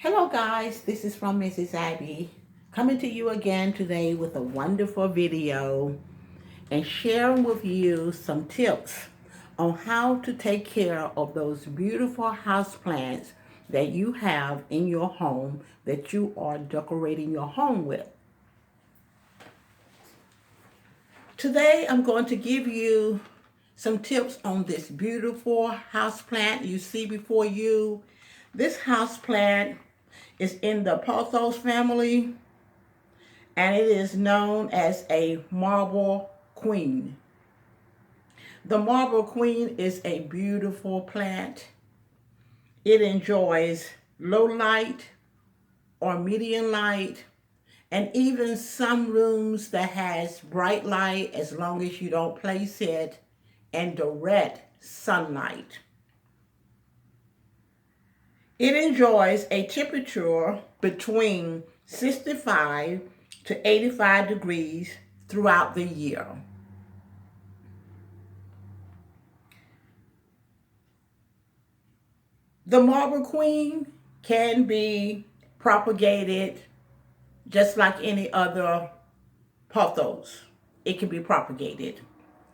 Hello guys, this is from Mrs. Abby coming to you again today with a wonderful video and sharing with you some tips on how to take care of those beautiful houseplants that you have in your home that you are decorating your home with. Today I'm going to give you some tips on this beautiful houseplant you see before you. This houseplant is in the pothos family, and it is known as a marble queen. The marble queen is a beautiful plant. It enjoys low light or medium light, and even some rooms that has bright light as long as you don't place it in direct sunlight. It enjoys a temperature between 65 to 85 degrees throughout the year. The marble queen can be propagated just like any other pothos. It can be propagated.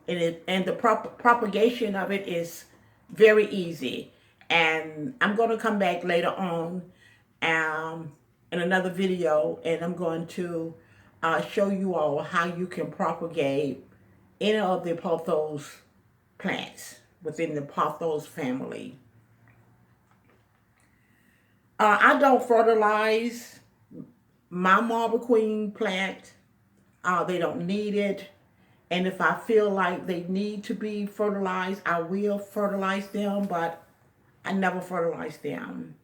And the propagation of it is very easy. And I'm going to come back later on in another video, and I'm going to show you all how you can propagate any of the pothos plants within the pothos family. I don't fertilize my marble queen plant. They don't need it. And if I feel like they need to be fertilized, I will fertilize them, but I never fertilize them.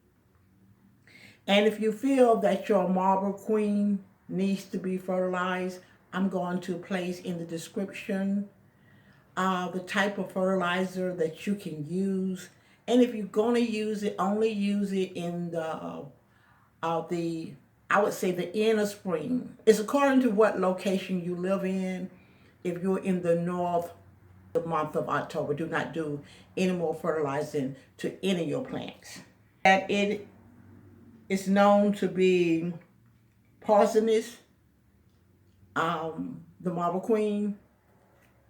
And if you feel that your marble queen needs to be fertilized, I'm going to place in the description the type of fertilizer that you can use. And if you're going to use it, only use it in the I would say the inner spring. It's according to what location you live in. If you're in the north, the month of October, do not do any more fertilizing to any of your plants. And it is known to be poisonous, the marble queen,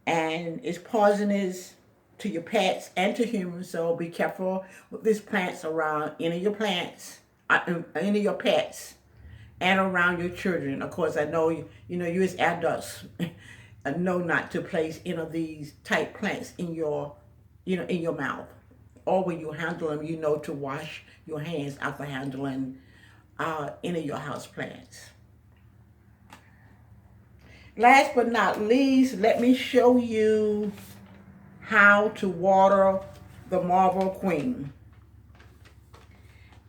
and it's poisonous to your pets and to humans. So be careful with these plants around any of your plants, any of your pets, and around your children. Of course, I know you as adults know not to place any of these type plants in your, in your mouth, or when you handle them, to wash your hands after handling any of your house plants. Last but not least, let me show you how to water the marble queen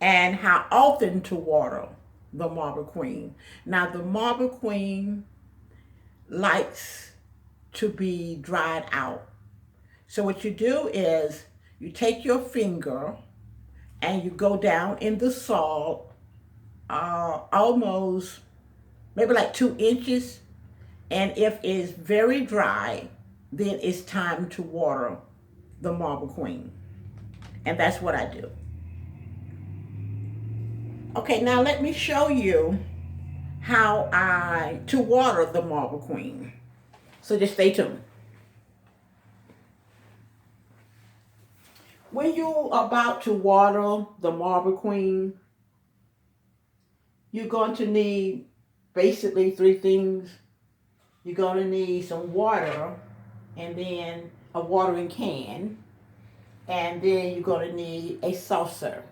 and how often to water the marble queen. Now, the marble queen likes to be dried out. So what you do is you take your finger and you go down in the soil almost maybe like 2 inches. And if it's very dry, then it's time to water the marble queen. And that's what I do. Okay, now let me show you how to water the marble queen. So just stay tuned. When you're about to water the marble queen, you're going to need basically 3 things. You're going to need some water, and then a watering can, and then you're going to need a saucer.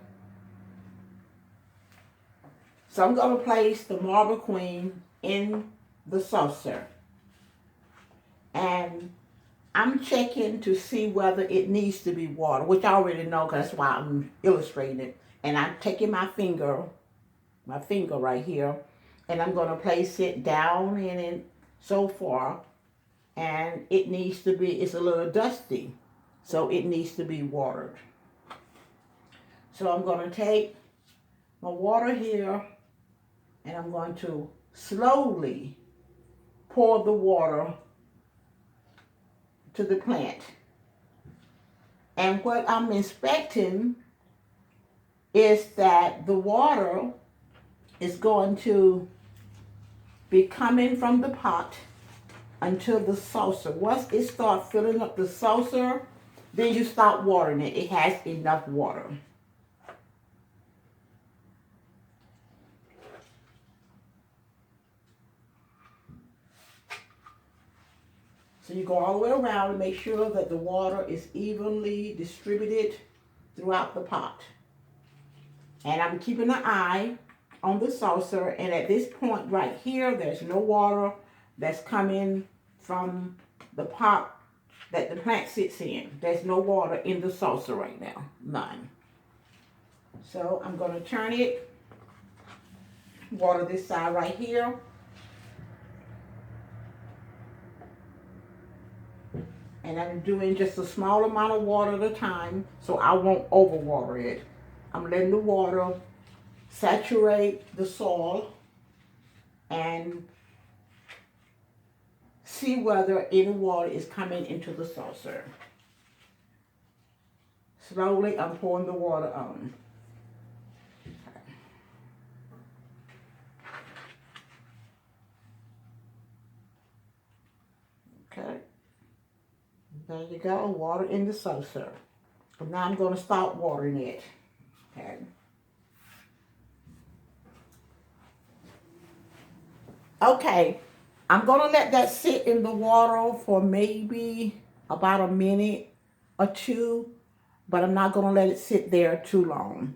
So I'm going to place the marble queen in the saucer, and I'm checking to see whether it needs to be watered, which I already know because that's why I'm illustrating it. And I'm taking my finger right here, and I'm going to place it down in it so far, and it needs to be, it's a little dusty, so it needs to be watered. So I'm going to take my water here, and I'm going to slowly pour the water to the plant. And what I'm inspecting is that the water is going to be coming from the pot until the saucer. Once it starts filling up the saucer, then you stop watering it. It has enough water. So you go all the way around and make sure that the water is evenly distributed throughout the pot. And I'm keeping an eye on the saucer, and at this point right here, there's no water that's coming from the pot that the plant sits in. There's no water in the saucer right now, none. So I'm going to turn it, water this side right here. And I'm doing just a small amount of water at a time, so I won't overwater it. I'm letting the water saturate the soil and see whether any water is coming into the saucer. Slowly, I'm pouring the water on. Okay. There you go, water in the saucer. And now I'm going to start watering it. Okay. Okay, I'm going to let that sit in the water for maybe about a minute or two, but I'm not going to let it sit there too long.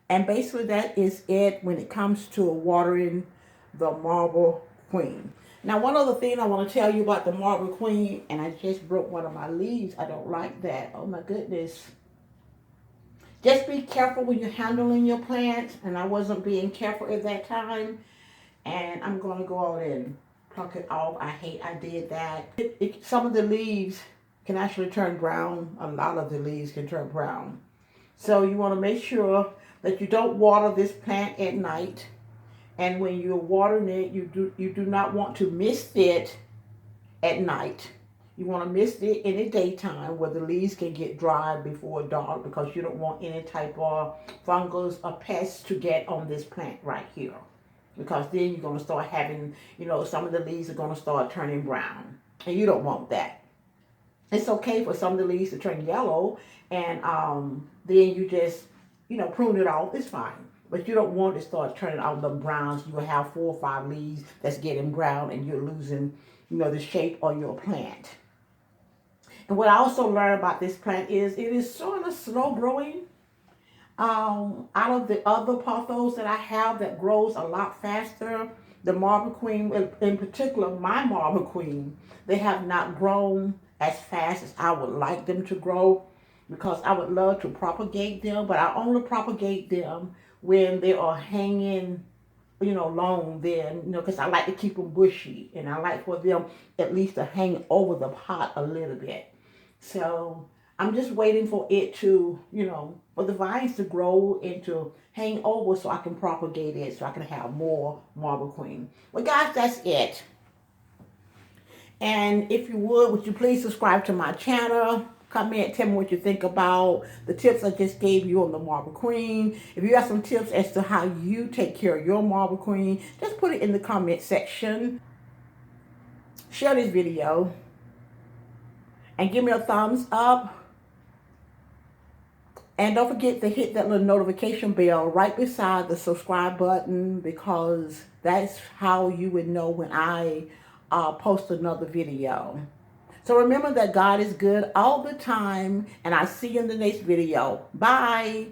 And basically that is it when it comes to watering the Marble Queen. Now, one other thing I want to tell you about the Marble Queen, and I just broke one of my leaves. I don't like that. Oh my goodness. Just be careful when you're handling your plants, and I wasn't being careful at that time. And I'm going to go out and pluck it off. I did that. Some of the leaves can actually turn brown. A lot of the leaves can turn brown. So you want to make sure that you don't water this plant at night. And when you're watering it, you do not want to mist it at night. You want to mist it in the daytime where the leaves can get dry before dark, because you don't want any type of fungus or pests to get on this plant right here. Because then you're going to start having, some of the leaves are going to start turning brown. And you don't want that. It's okay for some of the leaves to turn yellow, and then you just, prune it off. It's fine. But you don't want to start turning out the browns. You will have 4 or 5 leaves that's getting brown, and you're losing, the shape of your plant. And what I also learned about this plant is it is sort of slow growing. Out of the other pothos that I have that grows a lot faster, the Marble Queen, in particular my Marble Queen, they have not grown as fast as I would like them to grow, because I would love to propagate them, but I only propagate them when they are hanging, long then, because I like to keep them bushy, and I like for them at least to hang over the pot a little bit. So I'm just waiting for it to, for the vines to grow and to hang over so I can propagate it, so I can have more Marble Queen. Well, guys, that's it. And if you would you please subscribe to my channel? Comment, tell me what you think about the tips I just gave you on the Marble Queen. If you have some tips as to how you take care of your Marble Queen, just put it in the comment section. Share this video. And give me a thumbs up. And don't forget to hit that little notification bell right beside the subscribe button, because that's how you would know when I post another video. So remember that God is good all the time, and I'll see you in the next video. Bye.